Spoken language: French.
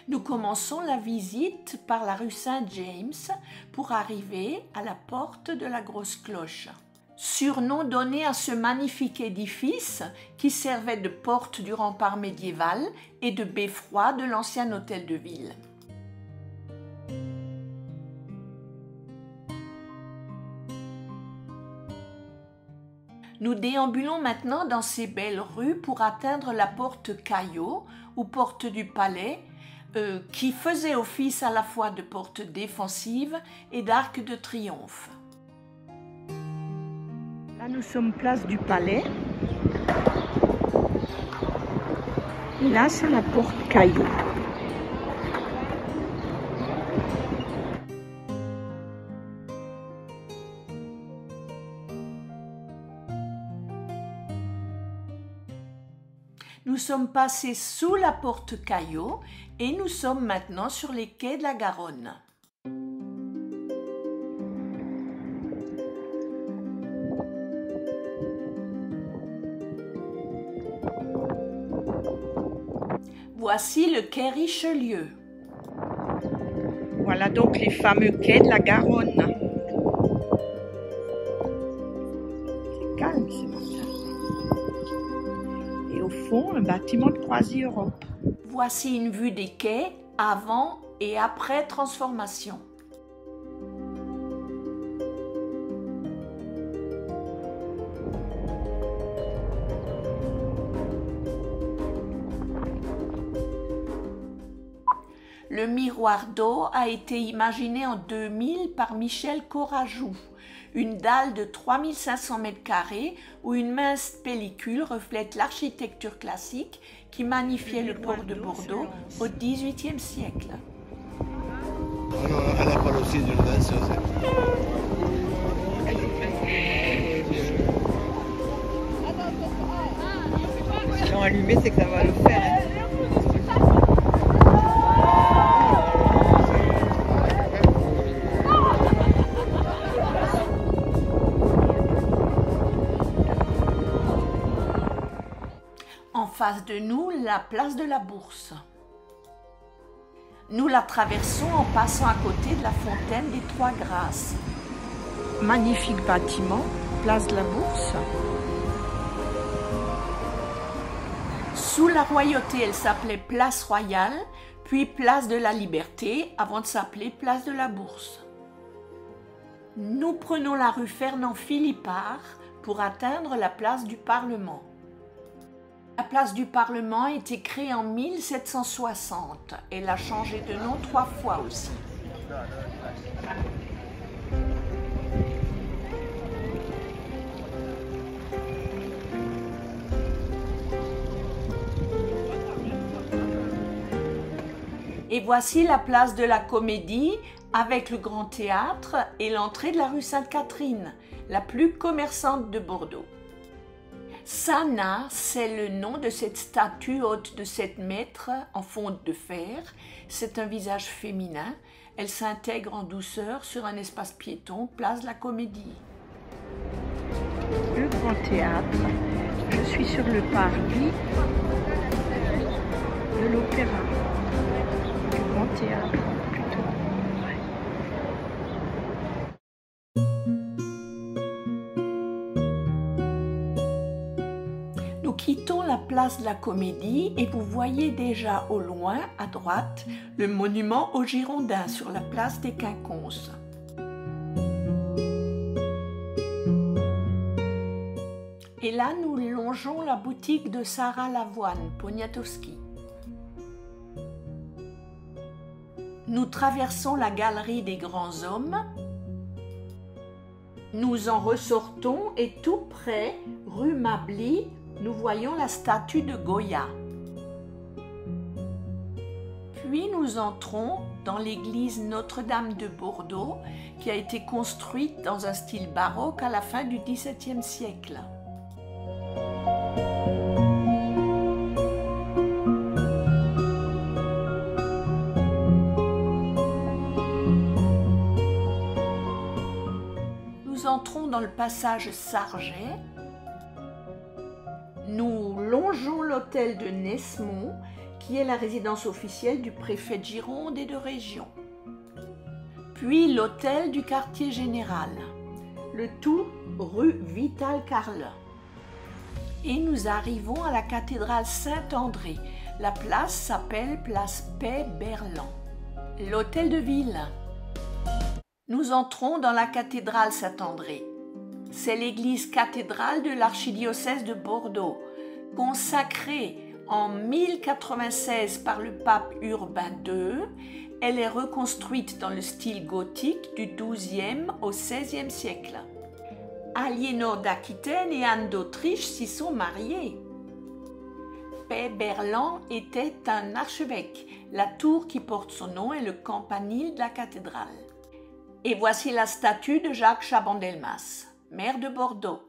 Nous commençons la visite par la rue Saint-James pour arriver à la porte de la Grosse Cloche. Surnom donné à ce magnifique édifice qui servait de porte du rempart médiéval et de beffroi de l'ancien hôtel de ville. Nous déambulons maintenant dans ces belles rues pour atteindre la porte Caillot ou porte du Palais, qui faisait office à la fois de porte défensive et d'arc de triomphe. Là, nous sommes place du Palais. Et là, c'est la porte Caillot. Nous sommes passés sous la porte Caillot et nous sommes maintenant sur les quais de la Garonne. Voici le quai Richelieu. Voilà donc les fameux quais de la Garonne. C'est calme ce matin. Et au fond, un bâtiment de CroisiEurope. Voici une vue des quais avant et après transformation. Le miroir d'eau a été imaginé en 2000 par Michel Corajou, une dalle de 3500 m² où une mince pellicule reflète l'architecture classique qui magnifiait le port de Bordeaux au XVIIIe siècle. Elle n'a pas le style d'une danseuse. Si l'ont allumé, c'est que ça va le faire. Hein. En face de nous, la place de la Bourse. Nous la traversons en passant à côté de la fontaine des Trois Grâces. Magnifique bâtiment, place de la Bourse. Sous la royauté, elle s'appelait Place Royale, puis Place de la Liberté, avant de s'appeler Place de la Bourse. Nous prenons la rue Fernand Philippard pour atteindre la place du Parlement. La place du Parlement a été créée en 1760. Elle a changé de nom 3 fois aussi. Et voici la place de la Comédie avec le Grand Théâtre et l'entrée de la rue Sainte-Catherine, la plus commerçante de Bordeaux. Sana, c'est le nom de cette statue haute de 7 mètres en fonte de fer. C'est un visage féminin. Elle s'intègre en douceur sur un espace piéton, place de la Comédie. Le Grand Théâtre. Je suis sur le parvis de l'Opéra. Le Grand Théâtre, plutôt. Nous quittons la place de la Comédie et vous voyez déjà au loin, à droite, le monument aux Girondins sur la place des Quinconces. Et là, nous longeons la boutique de Sarah Lavoine, Poniatowski. Nous traversons la galerie des grands hommes. Nous en ressortons et tout près, rue Mably, nous voyons la statue de Goya. Puis nous entrons dans l'église Notre-Dame de Bordeaux qui a été construite dans un style baroque à la fin du XVIIe siècle. Nous entrons dans le passage Sarget. Nous longeons l'hôtel de Nesmond qui est la résidence officielle du préfet de Gironde et de région. Puis l'hôtel du quartier général, le tout rue Vital-Carle. Et nous arrivons à la cathédrale Saint-André. La place s'appelle place Paix-Berland. L'hôtel de ville. Nous entrons dans la cathédrale Saint-André. C'est l'église cathédrale de l'archidiocèse de Bordeaux, consacrée en 1096 par le pape Urbain II. Elle est reconstruite dans le style gothique du XIIe au XVIe siècle. Aliénor d'Aquitaine et Anne d'Autriche s'y sont mariées. Paix-Berland était un archevêque. La tour qui porte son nom est le campanile de la cathédrale. Et voici la statue de Jacques Chaban-Delmas, maire de Bordeaux.